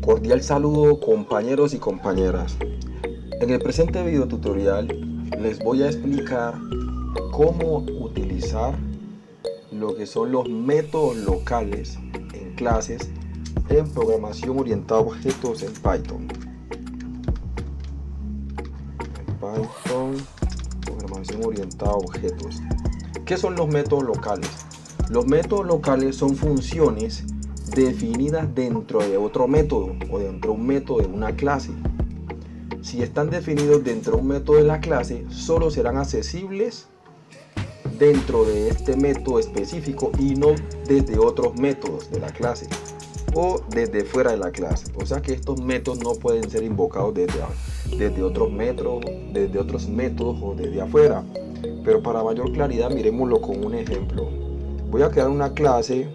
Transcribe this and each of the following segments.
Cordial saludo, compañeros y compañeras. En el presente video tutorial les voy a explicar cómo utilizar lo que son los métodos locales en clases en programación orientada a objetos en Python. Programación orientada a objetos. ¿Qué son los métodos locales? Los métodos locales son funciones definidas dentro de otro método o dentro de un método de una clase. Si están definidos dentro de un método de la clase, solo serán accesibles dentro de este método específico y no desde otros métodos de la clase o desde fuera de la clase. O sea que estos métodos no pueden ser invocados desde otros métodos o desde afuera. Pero para mayor claridad miremoslo con un ejemplo. Voy a crear una clase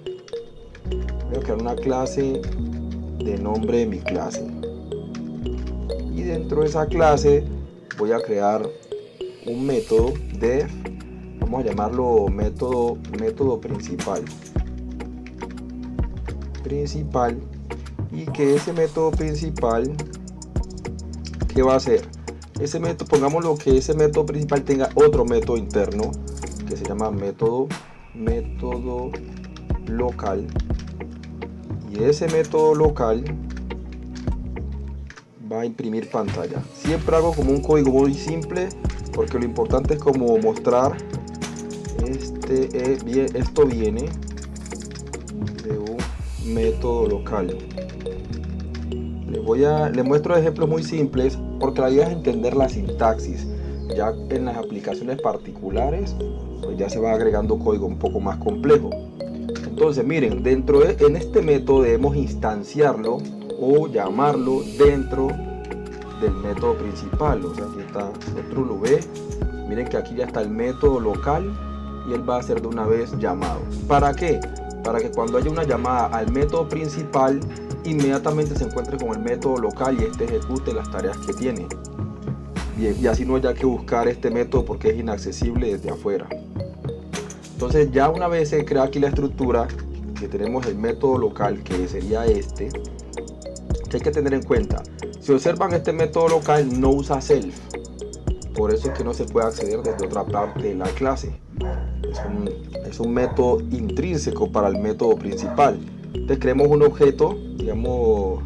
de nombre de mi clase, y dentro de esa clase voy a crear un método def, vamos a llamarlo método principal, y que ese método principal, ¿qué va a hacer? Ese método, pongámoslo que ese método principal tenga otro método interno que se llama método local. Y ese método local va a imprimir pantalla. Siempre hago como un código muy simple porque lo importante es como mostrar esto viene de un método local. Les muestro ejemplos muy simples porque la idea es entender la sintaxis. Ya en las aplicaciones particulares pues ya se va agregando código un poco más complejo. Entonces miren, en este método debemos instanciarlo o llamarlo dentro del método principal. O sea, aquí está, otro lo ve, miren que aquí ya está el método local y él va a ser de una vez llamado. ¿Para qué? Para que cuando haya una llamada al método principal, inmediatamente se encuentre con el método local y este ejecute las tareas que tiene. Bien, y así no haya que buscar este método porque es inaccesible desde afuera. Entonces ya una vez se crea aquí la estructura, que tenemos el método local, que sería este, que hay que tener en cuenta. Si observan, este método local no usa self, por eso es que no se puede acceder desde otra parte de la clase. Es un método intrínseco para el método principal. Entonces creemos un objeto, digamos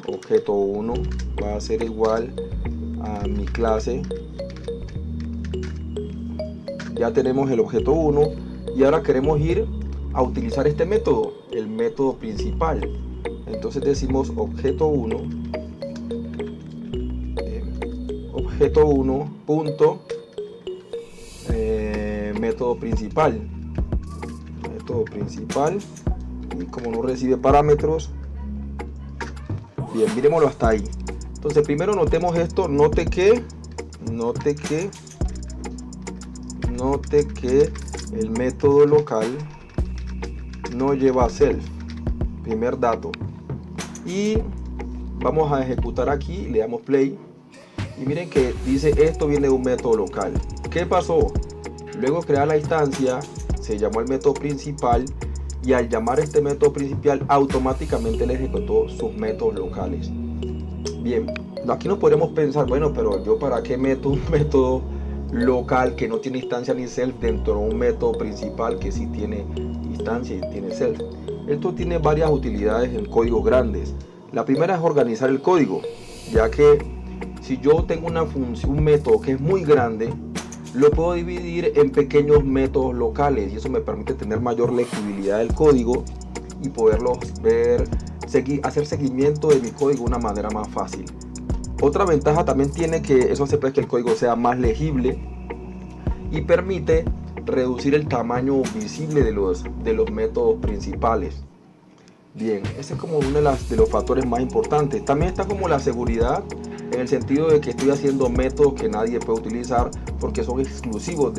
objeto 1 va a ser igual a mi clase. Ya tenemos el objeto 1 y ahora queremos ir a utilizar este método, el método principal. Entonces decimos objeto 1 punto método principal, y como no recibe parámetros, bien, miremoslo hasta ahí. Entonces primero notemos esto, note que el método local no lleva self, primer dato. Y vamos a ejecutar aquí, le damos play y miren que dice esto viene de un método local. ¿Qué pasó? Luego crear la instancia, se llamó el método principal y al llamar este método principal automáticamente le ejecutó sus métodos locales. Bien, aquí nos podemos pensar, bueno, pero yo para qué meto un método local que no tiene instancia ni self dentro de un método principal que sí tiene instancia y tiene self. Esto tiene varias utilidades en códigos grandes. La primera es organizar el código, ya que si yo tengo un método que es muy grande, lo puedo dividir en pequeños métodos locales y eso me permite tener mayor legibilidad del código y poderlo ver, hacer seguimiento de mi código de una manera más fácil. Otra ventaja también tiene que eso hace pues que el código sea más legible y permite reducir el tamaño visible de los métodos principales. Bien, ese es como uno de los factores más importantes. También está como la seguridad, en el sentido de que estoy haciendo métodos que nadie puede utilizar porque son exclusivos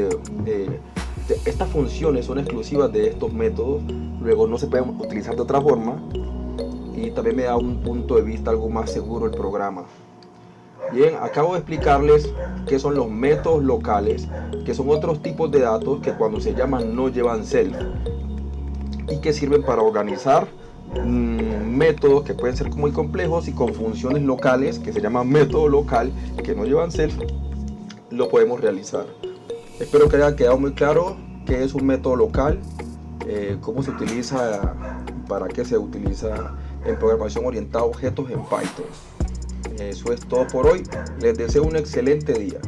estas funciones son exclusivas de estos métodos, luego no se pueden utilizar de otra forma. y también me da un punto de vista algo más seguro el programa. Bien, acabo de explicarles qué son los métodos locales, que son otros tipos de datos que cuando se llaman no llevan self y que sirven para organizar métodos que pueden ser muy complejos y con funciones locales que se llaman método local que no llevan self, lo podemos realizar. Espero que haya quedado muy claro qué es un método local, cómo se utiliza, para qué se utiliza en programación orientada a objetos en Python. Eso es todo por hoy. Les deseo un excelente día.